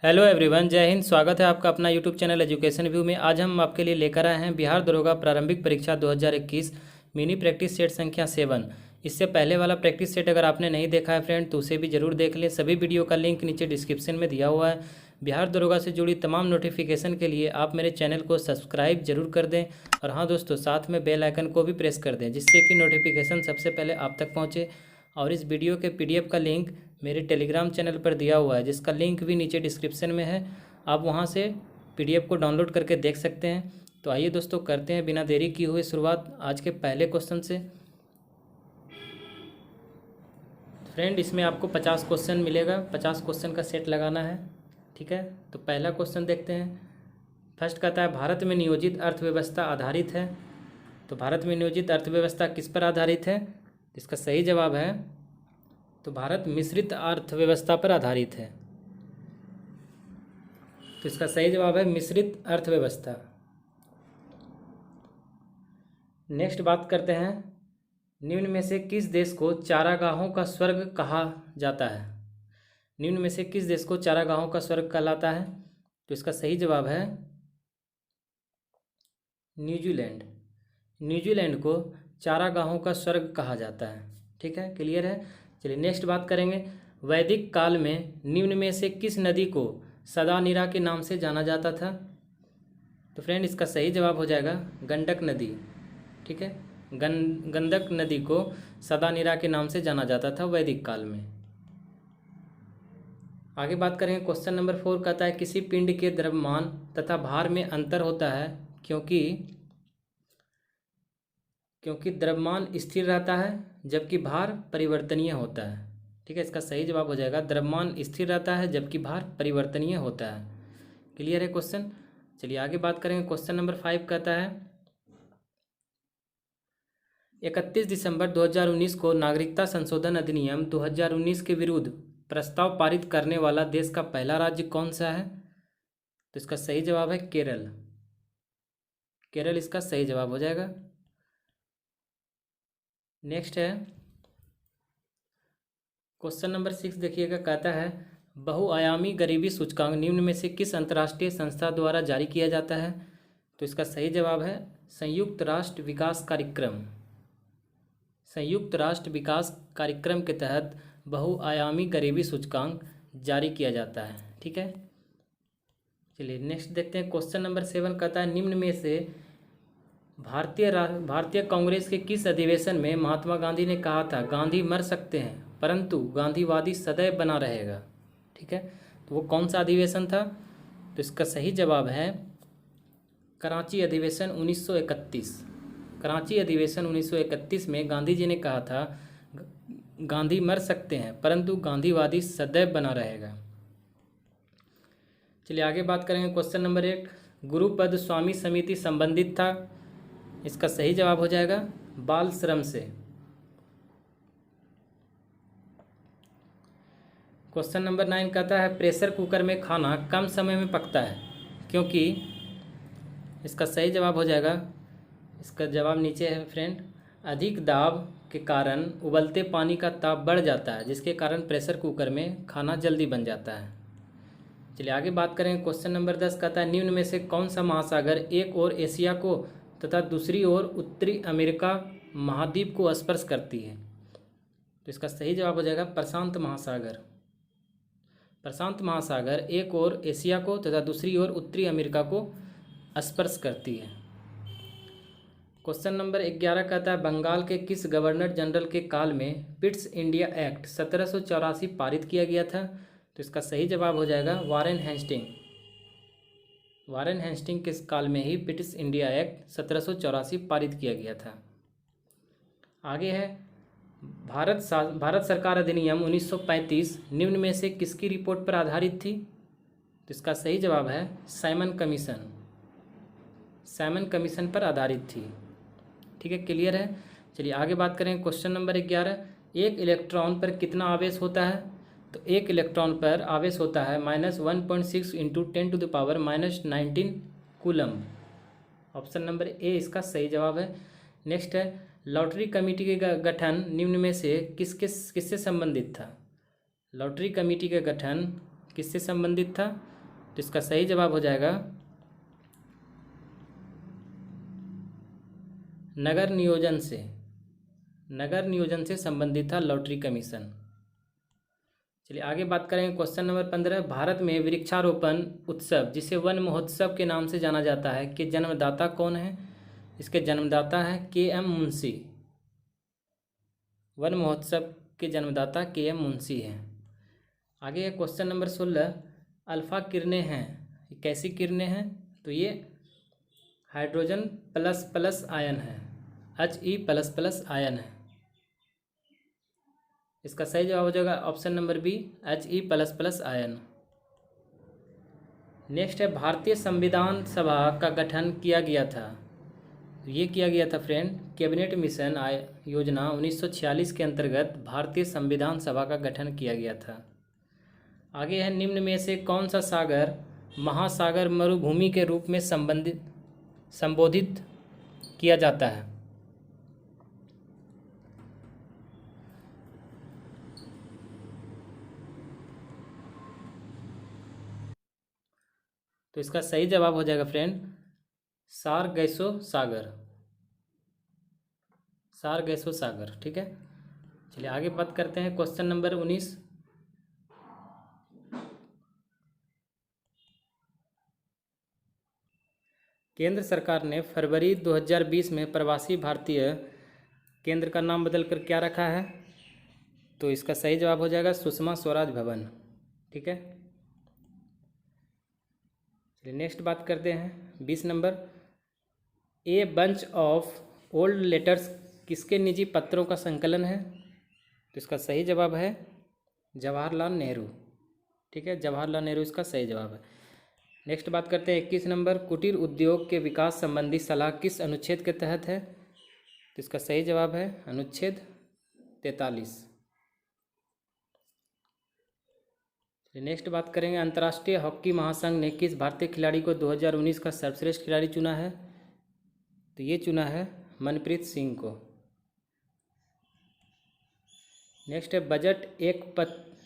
Hello everyone, जय हिंद। स्वागत है आपका अपना यूट्यूब चैनल एजुकेशन व्यू में। आज हम आपके लिए लेकर आए हैं बिहार दरोगा प्रारंभिक परीक्षा 2021 मिनी प्रैक्टिस सेट संख्या 7। इससे पहले वाला प्रैक्टिस सेट अगर आपने नहीं देखा है फ्रेंड तो उसे भी जरूर देख लें। सभी वीडियो का लिंक नीचे डिस्क्रिप्शन में दिया हुआ है। बिहार दरोगा से जुड़ी तमाम नोटिफिकेशन के लिए आप मेरे चैनल को सब्सक्राइब जरूर कर दें। और हाँ दोस्तों, साथ में बेल आइकन को भी प्रेस कर दें जिससे कि नोटिफिकेशन सबसे पहले आप तक पहुँचे। और इस वीडियो के PDF का लिंक मेरे टेलीग्राम चैनल पर दिया हुआ है, जिसका लिंक भी नीचे डिस्क्रिप्शन में है। आप वहां से PDF को डाउनलोड करके देख सकते हैं। तो आइए दोस्तों, करते हैं बिना देरी की हुई शुरुआत आज के पहले क्वेश्चन से। फ्रेंड, इसमें आपको 50 क्वेश्चन मिलेगा। 50 क्वेश्चन का सेट लगाना है, ठीक है। तो पहला क्वेश्चन देखते हैं। फर्स्ट कहता है, भारत में नियोजित अर्थव्यवस्था आधारित है। तो भारत में नियोजित अर्थव्यवस्था किस पर आधारित है? इसका सही जवाब है तो भारत मिश्रित अर्थव्यवस्था पर आधारित है। तो इसका सही जवाब है मिश्रित अर्थव्यवस्था। नेक्स्ट बात करते हैं, निम्न में से किस देश को चारागाहों का स्वर्ग कहा जाता है? निम्न में से किस देश को चारागाहों का स्वर्ग कहलाता है? तो इसका सही जवाब है न्यूजीलैंड। न्यूजीलैंड को चारागाहों का स्वर्ग कहा जाता है, ठीक है। क्लियर है। चलिए नेक्स्ट बात करेंगे, वैदिक काल में निम्न में से किस नदी को सदानीरा के नाम से जाना जाता था? तो फ्रेंड, इसका सही जवाब हो जाएगा गंडक नदी, ठीक है। गंडक नदी को सदानीरा के नाम से जाना जाता था वैदिक काल में। आगे बात करेंगे, क्वेश्चन नंबर 4 कहता है, किसी पिंड के द्रव्यमान तथा भार में अंतर होता है क्योंकि द्रव्यमान स्थिर रहता है जबकि भार परिवर्तनीय होता है, ठीक है। इसका सही जवाब हो जाएगा द्रव्यमान स्थिर रहता है जबकि भार परिवर्तनीय होता है। क्लियर है क्वेश्चन। चलिए आगे बात करेंगे, क्वेश्चन नंबर 5 कहता है, 31 दिसंबर 2019 को नागरिकता संशोधन अधिनियम 2019 के विरुद्ध प्रस्ताव पारित करने वाला देश का पहला राज्य कौन सा है? तो इसका सही जवाब है केरल। केरल इसका सही जवाब हो जाएगा। नेक्स्ट है क्वेश्चन नंबर 6, देखिएगा। कहता है, बहुआयामी गरीबी सूचकांक निम्न में से किस अंतर्राष्ट्रीय संस्था द्वारा जारी किया जाता है? तो इसका सही जवाब है संयुक्त राष्ट्र विकास कार्यक्रम। संयुक्त राष्ट्र विकास कार्यक्रम के तहत बहुआयामी गरीबी सूचकांक जारी किया जाता है, ठीक है। चलिए नेक्स्ट देखते हैं, क्वेश्चन नंबर 7 कहता है, निम्न में से भारतीय कांग्रेस के किस अधिवेशन में महात्मा गांधी ने कहा था, गांधी मर सकते हैं परंतु गांधीवादी सदैव बना रहेगा? ठीक है, तो वो कौन सा अधिवेशन था? तो इसका सही जवाब है कराची अधिवेशन 1931। कराची अधिवेशन 1931 में गांधी जी ने कहा था, गांधी मर सकते हैं परंतु गांधीवादी सदैव बना रहेगा। चलिए आगे बात करेंगे, क्वेश्चन नंबर 8, गुरुपद स्वामी समिति संबंधित था। इसका सही जवाब हो जाएगा बाल श्रम से। क्वेश्चन नंबर 9 कहता है, प्रेशर कुकर में खाना कम समय में पकता है क्योंकि? इसका सही जवाब हो जाएगा, इसका जवाब नीचे है फ्रेंड, अधिक दाब के कारण उबलते पानी का ताप बढ़ जाता है जिसके कारण प्रेशर कुकर में खाना जल्दी बन जाता है। चलिए आगे बात करें, क्वेश्चन नंबर 10 कहता है, निम्न में से कौन सा महासागर एक ओर एशिया को तथा दूसरी ओर उत्तरी अमेरिका महाद्वीप को स्पर्श करती है? तो इसका सही जवाब हो जाएगा प्रशांत महासागर। प्रशांत महासागर एक ओर एशिया को तथा दूसरी ओर उत्तरी अमेरिका को स्पर्श करती है। क्वेश्चन नंबर 11 कहता है, बंगाल के किस गवर्नर जनरल के काल में पिट्स इंडिया एक्ट 1784 पारित किया गया था? तो इसका सही जवाब हो जाएगा वारेन हेस्टिंग। वारेन हेस्टिंग के काल में ही पिट्स इंडिया एक्ट 1784 पारित किया गया था। आगे है, भारत सरकार अधिनियम 1935 निम्न में से किसकी रिपोर्ट पर आधारित थी? तो इसका सही जवाब है साइमन कमीशन। साइमन कमीशन पर आधारित थी, ठीक है। क्लियर है। चलिए आगे बात करें, क्वेश्चन नंबर 11, एक इलेक्ट्रॉन पर कितना आवेश होता है? तो एक इलेक्ट्रॉन पर आवेश होता है -1.6 × 10⁻⁻19 कूलम्ब। ऑप्शन नंबर ए इसका सही जवाब है। नेक्स्ट है, लॉटरी कमेटी के गठन निम्न में से किससे संबंधित था? लॉटरी कमेटी का गठन किससे संबंधित था? तो इसका सही जवाब हो जाएगा नगर नियोजन से संबंधित था लॉटरी कमीशन। चलिए आगे बात करेंगे। क्वेश्चन नंबर 15, भारत में वृक्षारोपण उत्सव जिसे वन महोत्सव के नाम से जाना जाता है के जन्मदाता कौन है? इसके जन्मदाता है के.एम. मुंशी। वन महोत्सव के जन्मदाता के.एम. मुंशी हैं। आगे है क्वेश्चन नंबर 16, अल्फा किरणें हैं, ये कैसी किरणें हैं? तो ये हाइड्रोजन प्लस प्लस आयन है, He++ आयन है। इसका सही जवाब हो जाएगा option number B, He++ ion. Next है भारतीय संविधान सभा का गठन किया गया था। ये किया गया था फ्रेंड कैबिनेट मिशन योजना 1946 के अंतर्गत भारतीय संविधान सभा का गठन किया गया था। आगे है निम्न में से कौन सा सागर महासागर मरुभूमि के रूप में संबोधित किया जाता है? तो इसका सही जवाब हो जाएगा फ्रेंड सारगैसो सागर। ठीक है, चलिए आगे बात करते हैं। क्वेश्चन नंबर 19, केंद्र सरकार ने फरवरी 2020 में प्रवासी भारतीय केंद्र का नाम बदलकर क्या रखा है? तो इसका सही जवाब हो जाएगा सुषमा स्वराज भवन। ठीक है, चलिए नेक्स्ट बात करते हैं 20 number, a bunch of old letters किसके निजी पत्रों का संकलन है? तो इसका सही जवाब है जवाहरलाल नेहरू। ठीक है, जवाहरलाल नेहरू इसका सही जवाब है। नेक्स्ट बात करते हैं 21 नंबर, कुटीर उद्योग के विकास संबंधी सलाह किस अनुच्छेद के तहत है? तो इसका सही जवाब है अनुच्छेद 43। नेक्स्ट बात करेंगे, अंतर्राष्ट्रीय हॉकी महासंघ ने किस भारतीय खिलाड़ी को 2019 का सर्वश्रेष्ठ खिलाड़ी चुना है? तो ये चुना है मनप्रीत सिंह को। नेक्स्ट है बजट एक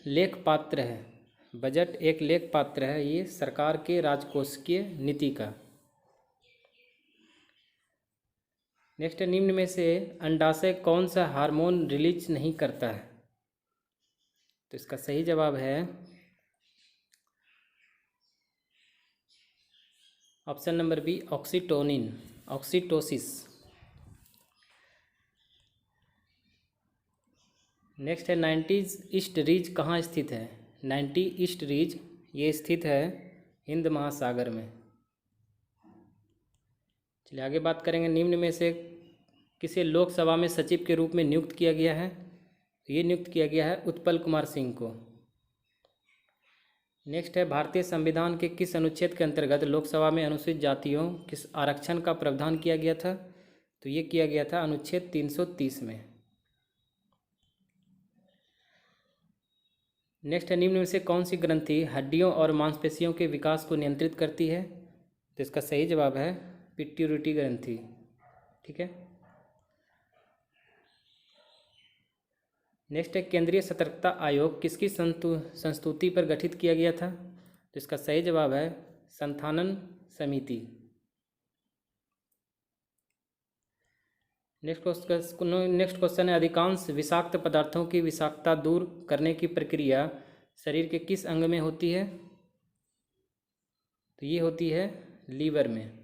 लेख पात्र है, बजट एक लेख पात्र है ये सरकार के राजकोषीय नीति का। नेक्स्ट है निम्न में से अंडाशय कौन सा हार्मोन रिलीज नहीं करता है? तो इसका सही जवाब है ऑप्शन नंबर बी, ऑक्सीटोसिस। नेक्स्ट है 90 ईस्ट रीज कहाँ स्थित है? 90 ईस्ट रीज ये स्थित है हिंद महासागर में। चलिए आगे बात करेंगे, निम्न में से किसे लोकसभा में सचिव के रूप में नियुक्त किया गया है? ये नियुक्त किया गया है उत्पल कुमार सिंह को। नेक्स्ट है भारतीय संविधान के किस अनुच्छेद के अंतर्गत लोकसभा में अनुसूचित जातियों किस आरक्षण का प्रावधान किया गया था? तो ये किया गया था अनुच्छेद 330 में। नेक्स्ट है निम्न में से कौन सी ग्रंथि हड्डियों और मांसपेशियों के विकास को नियंत्रित करती है? तो इसका सही जवाब है पिट्यूटरी ग्रंथि। ठीक है, नेक्स्ट है केंद्रीय सतर्कता आयोग किसकी संस्तुति पर गठित किया गया था? तो इसका सही जवाब है संथानन समिति। नेक्स्ट क्वेश्चन है अधिकांश विषाक्त पदार्थों की विषाक्तता दूर करने की प्रक्रिया शरीर के किस अंग में होती है? तो ये होती है लीवर में।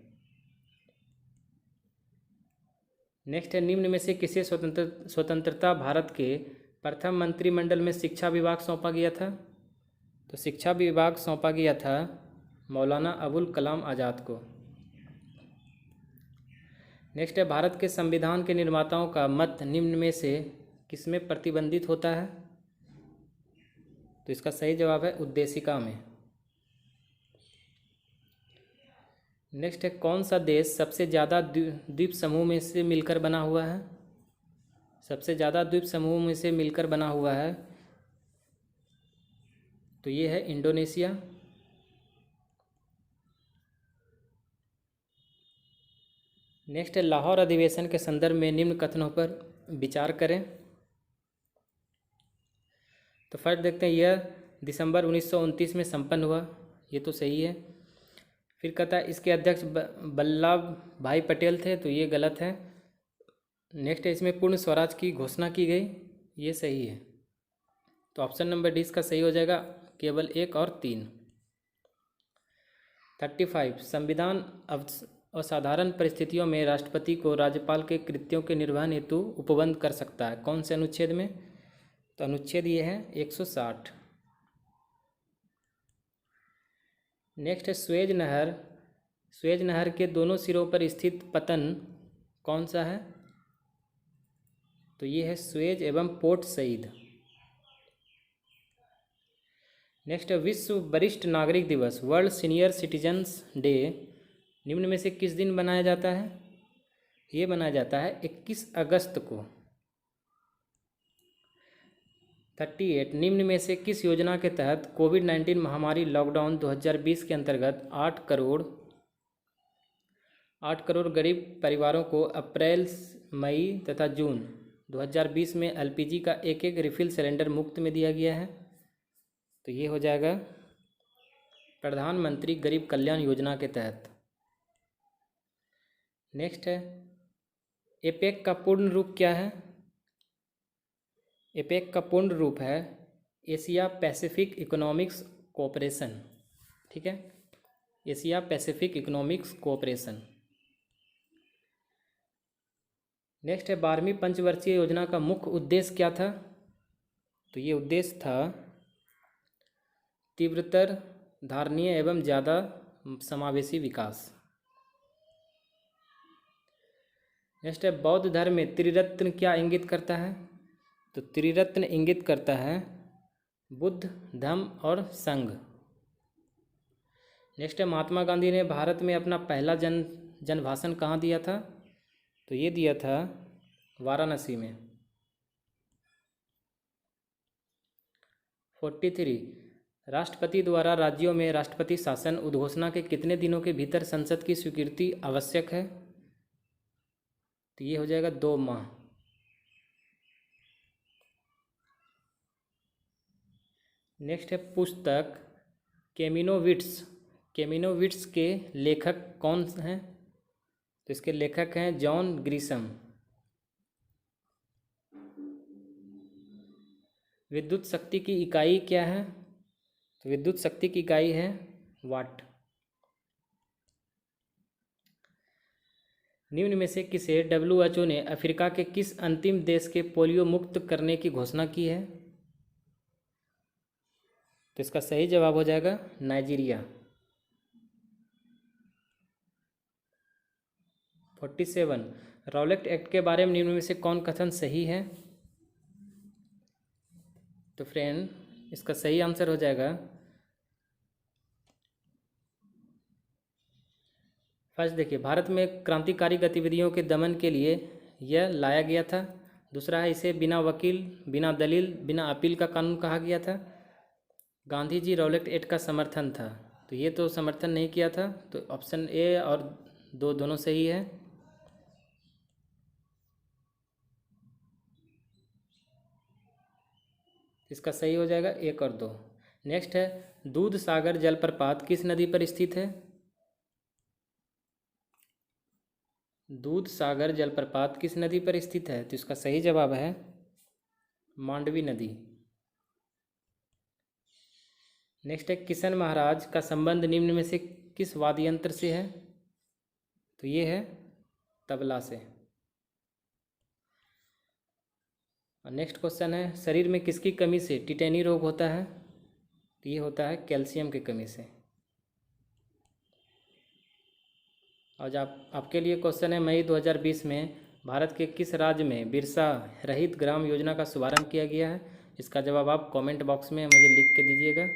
नेक्स्ट है निम्न में से किसे स्वतंत्रता भारत के प्रथम मंत्रिमंडल में शिक्षा विभाग सौंपा गया था? तो शिक्षा विभाग सौंपा गया था मौलाना अबुल कलाम आज़ाद को। नेक्स्ट है भारत के संविधान के निर्माताओं का मत निम्न में से किसमें प्रतिबंधित होता है? तो इसका सही जवाब है उद्देशिका में। नेक्स्ट है कौन सा देश सबसे ज़्यादा द्वीप समूह में से मिलकर बना हुआ है? सबसे ज़्यादा द्वीप समूह में से मिलकर बना हुआ है तो ये है इंडोनेशिया। नेक्स्ट है लाहौर अधिवेशन के संदर्भ में निम्न कथनों पर विचार करें। तो फर्स्ट देखते हैं, यह दिसंबर 1929 में संपन्न हुआ, ये तो सही है। फिर कहता है इसके अध्यक्ष वल्लभ भाई पटेल थे, तो ये गलत है। नेक्स्ट है इसमें पूर्ण स्वराज की घोषणा की गई, ये सही है। तो ऑप्शन नंबर डी इसका सही हो जाएगा, केवल 1 और 3। 35 संविधान असाधारण परिस्थितियों में राष्ट्रपति को राज्यपाल के कृत्यों के निर्वहन हेतु उपबंध कर सकता है, कौन से अनुच्छेद में? तो अनुच्छेद ये है 160। नेक्स्ट है स्वेज नहर के दोनों सिरों पर स्थित पतन कौन सा है? तो ये है स्वेज एवं पोर्ट सईद। नेक्स्ट है विश्व वरिष्ठ नागरिक दिवस वर्ल्ड सीनियर सिटीजन्स डे निम्न में से किस दिन मनाया जाता है? ये मनाया जाता है 21 अगस्त को। 38 निम्न में से किस योजना के तहत कोविड-19 महामारी लॉकडाउन 2020 के अंतर्गत 8 करोड़ गरीब परिवारों को अप्रैल, मई तथा जून 2020 में एलपीजी का एक रिफिल सिलेंडर मुफ्त में दिया गया है? तो ये हो जाएगा प्रधानमंत्री गरीब कल्याण योजना के तहत। नेक्स्ट है एपेक का पूर्ण रूप क्या है? एपेक का पूर्ण रूप है एशिया पैसिफिक इकोनॉमिक्स कोऑपरेशन। ठीक है, Asia Pacific economics cooperation. Next है 12वीं पंचवर्षीय योजना का मुख्य उद्देश्य क्या था? तो ये उद्देश्य था तीव्रतर, धारणीय एवं ज़्यादा समावेशी विकास। नेक्स्ट है बौद्ध धर्म में त्रिरत्न क्या इंगित करता है? तो त्रिरत्न इंगित करता है बुद्ध, धम्म और संघ। नेक्स्ट है महात्मा गांधी ने भारत में अपना पहला जन भाषण कहाँ दिया था? तो ये दिया था वाराणसी में। 43 राष्ट्रपति द्वारा राज्यों में राष्ट्रपति शासन उद्घोषणा के कितने दिनों के भीतर संसद की स्वीकृति आवश्यक है? तो ये हो जाएगा 2 माह। नेक्स्ट है पुस्तक केमिनोविट्स के लेखक कौन हैं? तो इसके लेखक हैं जॉन ग्रिशम। विद्युत शक्ति की इकाई क्या है? तो विद्युत शक्ति की इकाई है वाट। निम्न में से किसे WHO ने अफ्रीका के किस अंतिम देश के पोलियो मुक्त करने की घोषणा की है? तो इसका सही जवाब हो जाएगा नाइजीरिया। 47 रॉलेट एक्ट के बारे में निम्न में से कौन कथन सही है? तो फ्रेंड इसका सही आंसर हो जाएगा फर्स्ट, देखिए भारत में क्रांतिकारी गतिविधियों के दमन के लिए यह लाया गया था। दूसरा है इसे बिना वकील, बिना दलील, बिना अपील का कानून कहा गया था। गांधी जी रॉलेट एक्ट का समर्थन था, तो ये तो समर्थन नहीं किया था, तो ऑप्शन ए और 2 दोनों सही है। इसका सही हो जाएगा 1 और 2। नेक्स्ट है दूध सागर जलप्रपात किस नदी पर स्थित है? दूध सागर जलप्रपात किस नदी पर स्थित है? तो इसका सही जवाब है मांडवी नदी। नेक्स्ट है किशन महाराज का संबंध निम्न में से किस वाद्य यंत्र से है? तो ये है तबला से। और नेक्स्ट क्वेश्चन है शरीर में किसकी कमी से टिटेनी रोग होता है? तो ये होता है कैल्शियम की कमी से। और आपके लिए क्वेश्चन है मई 2020 में भारत के किस राज्य में बिरसा रहित ग्राम योजना का शुभारंभ किया गया है? इसका जवाब आप कमेंट बॉक्स में मुझे लिख के दीजिएगा।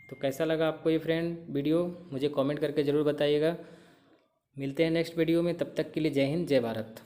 तो कैसा लगा आपको ये फ्रेंड वीडियो, मुझे कमेंट करके ज़रूर बताइएगा। मिलते हैं नेक्स्ट वीडियो में, तब तक के लिए जय हिंद, जय भारत।